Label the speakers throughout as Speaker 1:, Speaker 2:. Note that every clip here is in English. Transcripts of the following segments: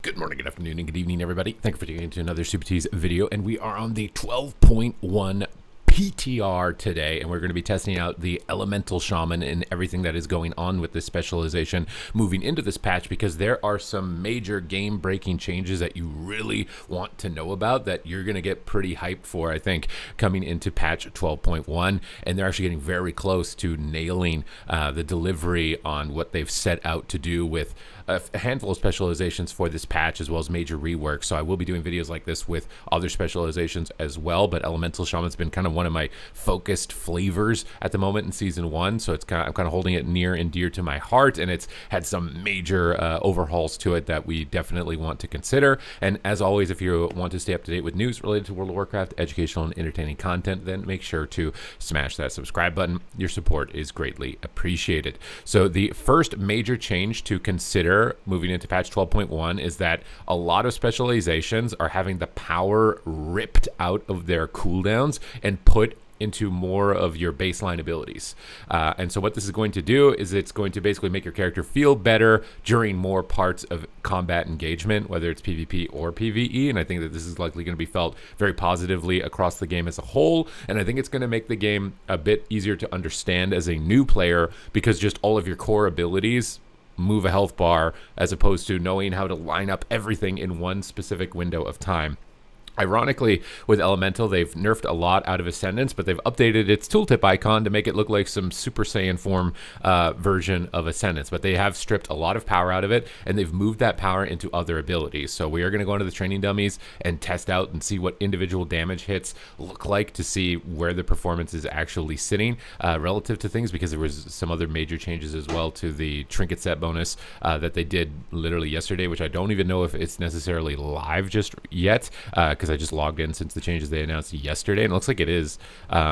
Speaker 1: Good morning, good afternoon, and good evening, everybody. Thank you for tuning into another Supatease video, and we are on the 12.1 PTR today, and we're going to be testing out the Elemental Shaman and everything that is going on with this specialization moving into this patch, because there are some major game-breaking changes that you really want to know about that you're going to get pretty hyped for, I think, coming into patch 12.1, and they're actually getting very close to nailing the delivery on what they've set out to do with a handful of specializations for this patch, as well as major rework. So I will be doing videos like this with other specializations as well, but Elemental Shaman's been kind of one of my focused flavors at the moment in season 1, so I'm kind of holding it near and dear to my heart, and it's had some major overhauls to it that we definitely want to consider. And as always, if you want to stay up to date with news related to World of Warcraft, educational and entertaining content, then make sure to smash that subscribe button. Your support is greatly appreciated. So the first major change to consider moving into patch 12.1 is that a lot of specializations are having the power ripped out of their cooldowns and put into more of your baseline abilities. And so what this is going to do is it's going to basically make your character feel better during more parts of combat engagement, whether it's PvP or PvE. And I think that this is likely going to be felt very positively across the game as a whole. And I think it's going to make the game a bit easier to understand as a new player, because just all of your core abilities move a health bar, as opposed to knowing how to line up everything in one specific window of time. Ironically, with Elemental, they've nerfed a lot out of Ascendance, but they've updated its tooltip icon to make it look like some Super Saiyan form version of Ascendance. But they have stripped a lot of power out of it, and they've moved that power into other abilities. So we are going to go into the training dummies and test out and see what individual damage hits look like, to see where the performance is actually sitting relative to things, because there was some other major changes as well to the trinket set bonus that they did literally yesterday, which I don't even know if it's necessarily live just yet, because I just logged in since the changes they announced yesterday, and it looks like it is,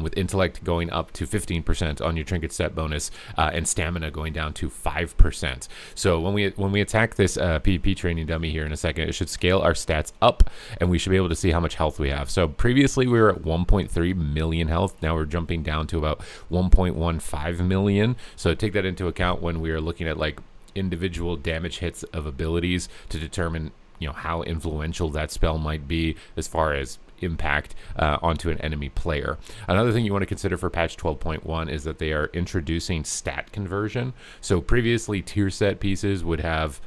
Speaker 1: with intellect going up to 15% on your trinket set bonus, and stamina going down to 5%. So when we attack this PvP training dummy here in a second, it should scale our stats up, and we should be able to see how much health we have. So previously we were at 1.3 million health. Now we're jumping down to about 1.15 million. So take that into account when we are looking at like individual damage hits of abilities to determine how influential that spell might be as far as impact onto an enemy player. Another thing you want to consider for patch 12.1 is that they are introducing stat conversion. So previously tier set pieces would have,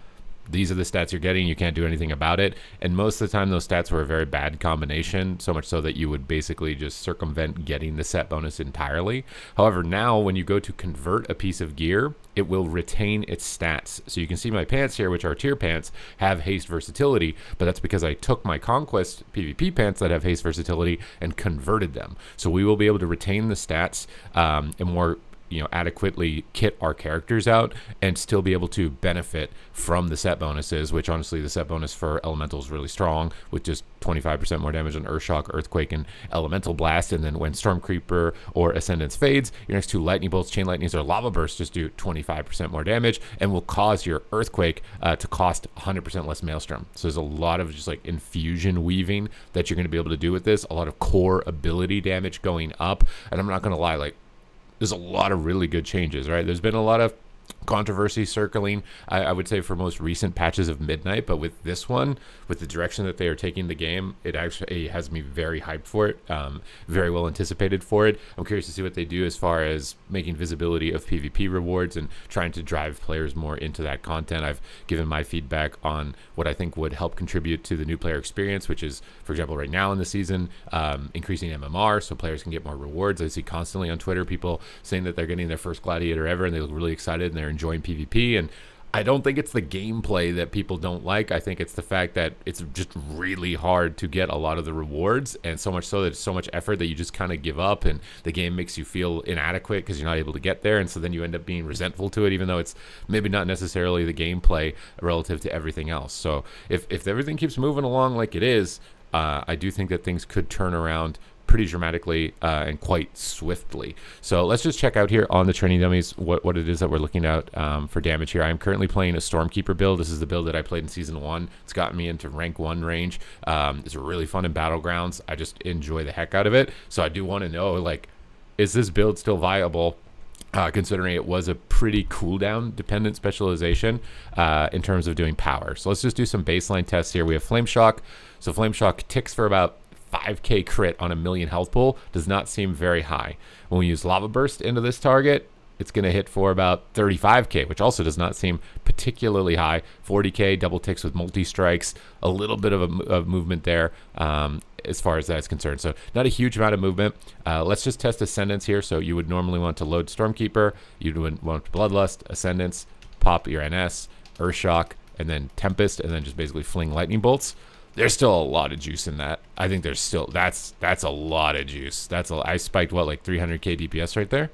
Speaker 1: these are the stats you're getting, you can't do anything about it, and most of the time those stats were a very bad combination, so much so that you would basically just circumvent getting the set bonus entirely. However, now when you go to convert a piece of gear, it will retain its stats. So you can see my pants here, which are tier pants, have haste versatility, but that's because I took my conquest PvP pants that have haste versatility and converted them. So we will be able to retain the stats and more adequately kit our characters out, and still be able to benefit from the set bonuses, which honestly the set bonus for Elemental is really strong, with just 25% more damage on Earthshock, Earthquake, and Elemental Blast. And then when Storm Creeper or Ascendance fades, your next two Lightning Bolts, Chain Lightnings, or Lava Bursts just do 25% more damage, and will cause your Earthquake to cost 100% less Maelstrom. So there's a lot of just like infusion weaving that you're going to be able to do with this, a lot of core ability damage going up. And I'm not going to lie, like, there's a lot of really good changes, right? There's been a lot of controversy circling, I would say, for most recent patches of Midnight, but with this one, with the direction that they are taking the game, it actually has me very hyped for it, very well anticipated for it. I'm curious to see what they do as far as making visibility of PvP rewards and trying to drive players more into that content. I've given my feedback on what I think would help contribute to the new player experience, which is, for example, right now in the season, increasing MMR so players can get more rewards. I see constantly on Twitter people saying that they're getting their first gladiator ever, and they look really excited and they're enjoying PvP. And I don't think it's the gameplay that people don't like. I think it's the fact that it's just really hard to get a lot of the rewards, and so much so that it's so much effort that you just kind of give up, and the game makes you feel inadequate because you're not able to get there, and so then you end up being resentful to it, even though it's maybe not necessarily the gameplay relative to everything else. So if everything keeps moving along like it is, I do think that things could turn around pretty dramatically and quite swiftly. So let's just check out here on the training dummies what it is that we're looking at for damage here. I'm currently playing a Stormkeeper build. This is the build that I played in Season 1. It's gotten me into rank 1 range. It's really fun in Battlegrounds. I just enjoy the heck out of it. So I do want to know, like, is this build still viable considering it was a pretty cooldown dependent specialization in terms of doing power. So let's just do some baseline tests here. We have Flame Shock. So Flame Shock ticks for about 5k crit on a million health pool. Does not seem very high. When we use Lava Burst into this target, it's going to hit for about 35k, which also does not seem particularly high. 40k, double ticks with multi-strikes, a little bit of movement there as far as that's concerned. So not a huge amount of movement. Let's just test Ascendance here. So you would normally want to load Stormkeeper, you would want Bloodlust, Ascendance, pop your NS, Earthshock, and then Tempest, and then just basically fling Lightning Bolts. There's still a lot of juice in that. I think there's still, that's a lot of juice. I spiked, what, like 300k DPS right there?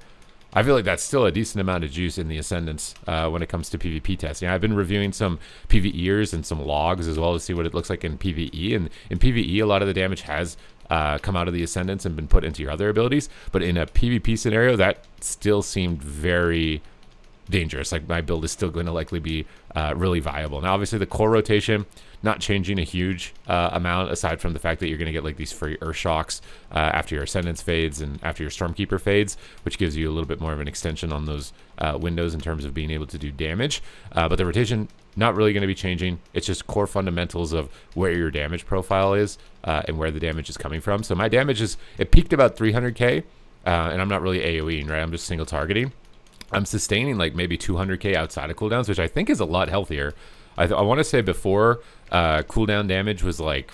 Speaker 1: I feel like that's still a decent amount of juice in the Ascendance when it comes to PvP testing. I've been reviewing some PvEers and some logs as well to see what it looks like in PvE. And in PvE, a lot of the damage has come out of the Ascendance and been put into your other abilities. But in a PvP scenario, that still seemed very dangerous. Like my build is still going to likely be really viable. Now, obviously, the core rotation not changing a huge amount aside from the fact that you're going to get like these free Earth Shocks after your Ascendance fades and after your Stormkeeper fades, which gives you a little bit more of an extension on those windows in terms of being able to do damage. But the rotation not really going to be changing. It's just core fundamentals of where your damage profile is and where the damage is coming from. So my damage it peaked about 300k, and I'm not really AoEing, right? I'm just single targeting. I'm sustaining like maybe 200k outside of cooldowns, which I think is a lot healthier. I want to say before cooldown damage was like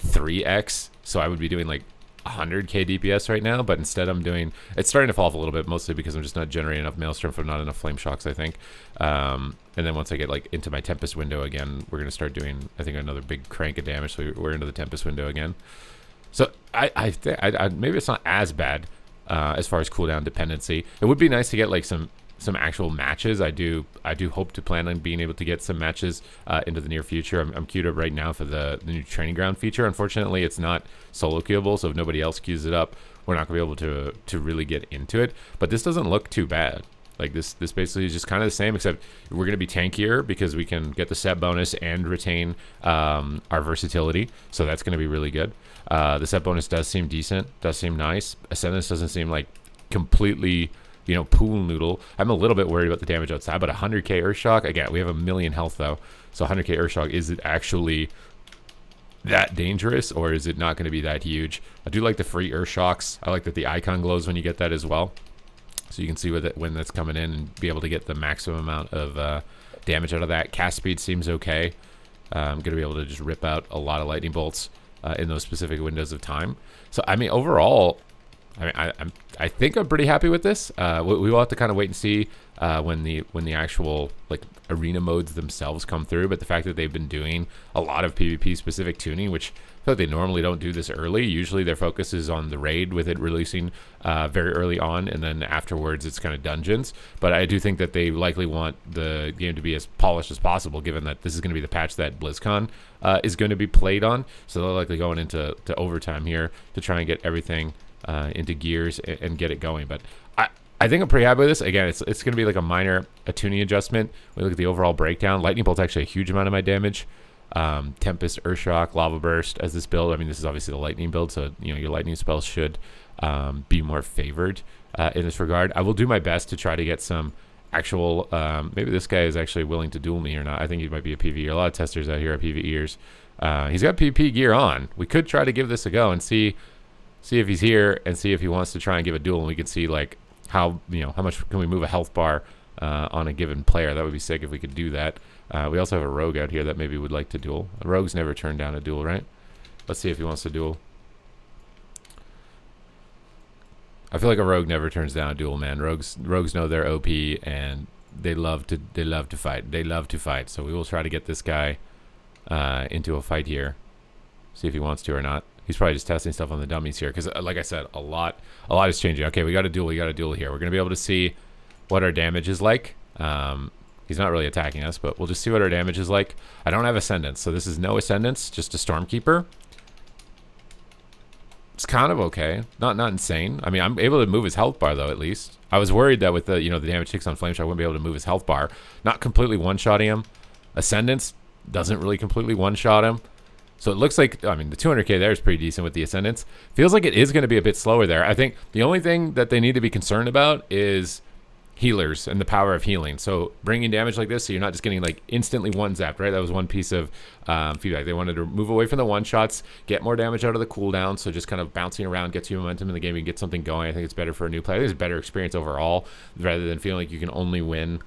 Speaker 1: 3x, so I would be doing like 100k DPS right now, but instead it's starting to fall off a little bit, mostly because I'm just not generating enough Maelstrom for not enough Flame Shocks, I think. And then once I get like into my Tempest window again, we're going to start doing, I think, another big crank of damage, so we're into the Tempest window again. So I think maybe it's not as bad as far as cooldown dependency. It would be nice to get like some actual matches. I do hope to plan on being able to get some matches into the near future. I'm queued up right now for the new training ground feature. Unfortunately, it's not solo queuable, so if nobody else queues it up, we're not gonna be able to really get into it. But this doesn't look too bad. Like this basically is just kind of the same, except we're gonna be tankier because we can get the set bonus and retain our versatility. So that's gonna be really good. The set bonus does seem decent, does seem nice. Ascendance doesn't seem like completely, pool noodle. I'm a little bit worried about the damage outside, but 100k Earthshock, again, we have a million health though. So 100k Earthshock, is it actually that dangerous, or is it not going to be that huge? I do like the free Earthshocks. I like that the icon glows when you get that as well. So you can see with it when that's coming in and be able to get the maximum amount of damage out of that. Cast speed seems okay. I'm going to be able to just rip out a lot of lightning bolts in those specific windows of time. So, I mean, overall, I think I'm pretty happy with this. We will have to kind of wait and see when the actual like arena modes themselves come through. But the fact that they've been doing a lot of PvP specific tuning, which I feel like they normally don't do this early. Usually their focus is on the raid, with it releasing very early on, and then afterwards it's kind of dungeons. But I do think that they likely want the game to be as polished as possible, given that this is going to be the patch that BlizzCon is going to be played on. So they're likely going into overtime here to try and get everything into gears and get it going. But I think I'm pretty happy with this. Again, it's going to be like a tuning adjustment. When we look at the overall breakdown, Lightning Bolt's actually a huge amount of my damage. Tempest, Earthshock, Lava Burst as this build. I mean, this is obviously the lightning build, so your lightning spells should be more favored in this regard. I will do my best to try to get some actual, maybe this guy is actually willing to duel me or not. I think he might be a PvEer. A lot of testers out here are PvEers. He's got PvP gear on. We could try to give this a go and see if he's here and see if he wants to try and give a duel, and we can see like how much can we move a health bar on a given player. That would be sick if we could do that. We also have a rogue out here that maybe would like to duel. A rogue's never turned down a duel, right? Let's see if he wants to duel. I feel like a rogue never turns down a duel, man. Rogues know they're OP and they love to fight. They love to fight. So we will try to get this guy into a fight here. See if he wants to or not. He's probably just testing stuff on the dummies here because, like I said, a lot is changing. Okay, we got a duel. We got a duel here. We're gonna be able to see what our damage is like. He's not really attacking us, but we'll just see what our damage is like. I don't have Ascendance, so this is no Ascendance, just a Stormkeeper. It's kind of okay. Not insane. I mean, I'm able to move his health bar, though, at least. I was worried that with the the damage ticks on Flame Shot, I wouldn't be able to move his health bar. Not completely one-shotting him. Ascendance doesn't really completely one-shot him. So it looks like, I mean, the 200k there is pretty decent with the Ascendance. Feels like it is going to be a bit slower there. I think the only thing that they need to be concerned about is healers and the power of healing. So bringing damage like this, so you're not just getting like instantly one zapped, right? That was one piece of feedback. They wanted to move away from the one shots, get more damage out of the cooldown. So just kind of bouncing around gets you momentum in the game and get something going. I think it's better for a new player. I think it's a better experience overall rather than feeling like you can only win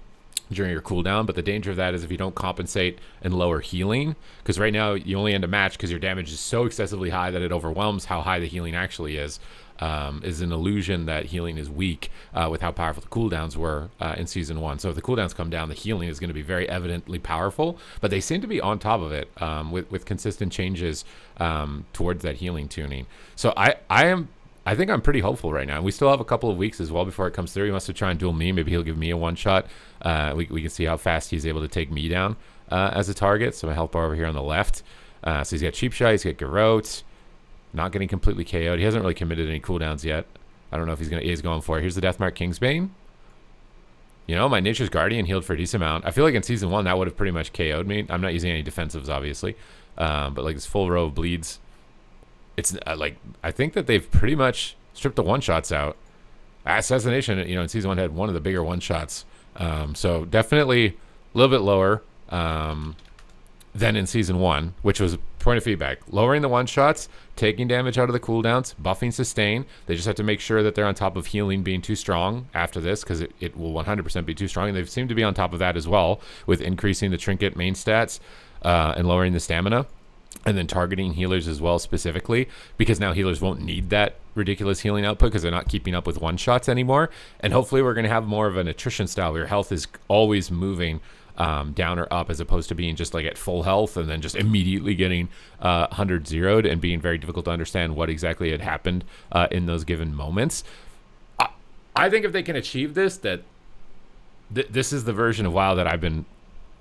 Speaker 1: during your cooldown. But the danger of that is if you don't compensate and lower healing, because right now you only end a match because your damage is so excessively high that it overwhelms how high the healing actually is an illusion that healing is weak with how powerful the cooldowns were in season 1. So if the cooldowns come down, the healing is going to be very evidently powerful, but they seem to be on top of it with consistent changes towards that healing tuning. So I think I'm pretty hopeful right now. We still have a couple of weeks as well before it comes through. He wants to try and duel me. Maybe he'll give me a one shot. We can see how fast he's able to take me down as a target. So my health bar over here on the left. So he's got Cheap Shot, he's got Garrote. Not getting completely KO'd. He hasn't really committed any cooldowns yet. I don't know if he's going for it. Here's the Deathmark Kingsbane. You know, my Nature's Guardian healed for a decent amount. I feel like in season 1 that would have pretty much KO'd me. I'm not using any defensives, obviously. But like this full row of bleeds. It's like, I think that they've pretty much stripped the one-shots out. Assassination, you know, in season 1 had one of the bigger one-shots. So definitely a little bit lower than in season 1, which was point of feedback. Lowering the one-shots, taking damage out of the cooldowns, buffing sustain. They just have to make sure that they're on top of healing being too strong after this, because it will 100% be too strong. And they seem to be on top of that as well, with increasing the trinket main stats and lowering the stamina. And then targeting healers as well specifically, because now healers won't need that ridiculous healing output because they're not keeping up with one-shots anymore. And hopefully we're going to have more of an attrition style where your health is always moving down or up, as opposed to being just like at full health and then just immediately getting 100 zeroed and being very difficult to understand what exactly had happened in those given moments. I think if they can achieve this, that this is the version of WoW that I've been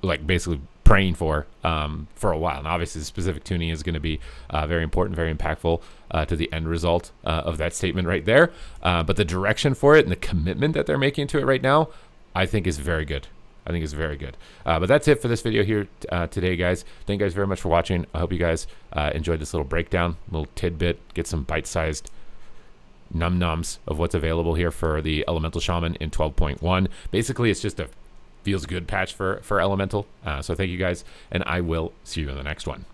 Speaker 1: like basically praying for a while. And obviously the specific tuning is going to be very important, very impactful to the end result of that statement right there. But the direction for it and the commitment that they're making to it right now, I think is very good. I think it's very good. But that's it for this video here today, guys. Thank you guys very much for watching. I hope you guys enjoyed this little breakdown, little tidbit, get some bite-sized num-nums of what's available here for the Elemental Shaman in 12.1. Basically, it's just a feels good patch for Elemental. So thank you guys, and I will see you in the next one.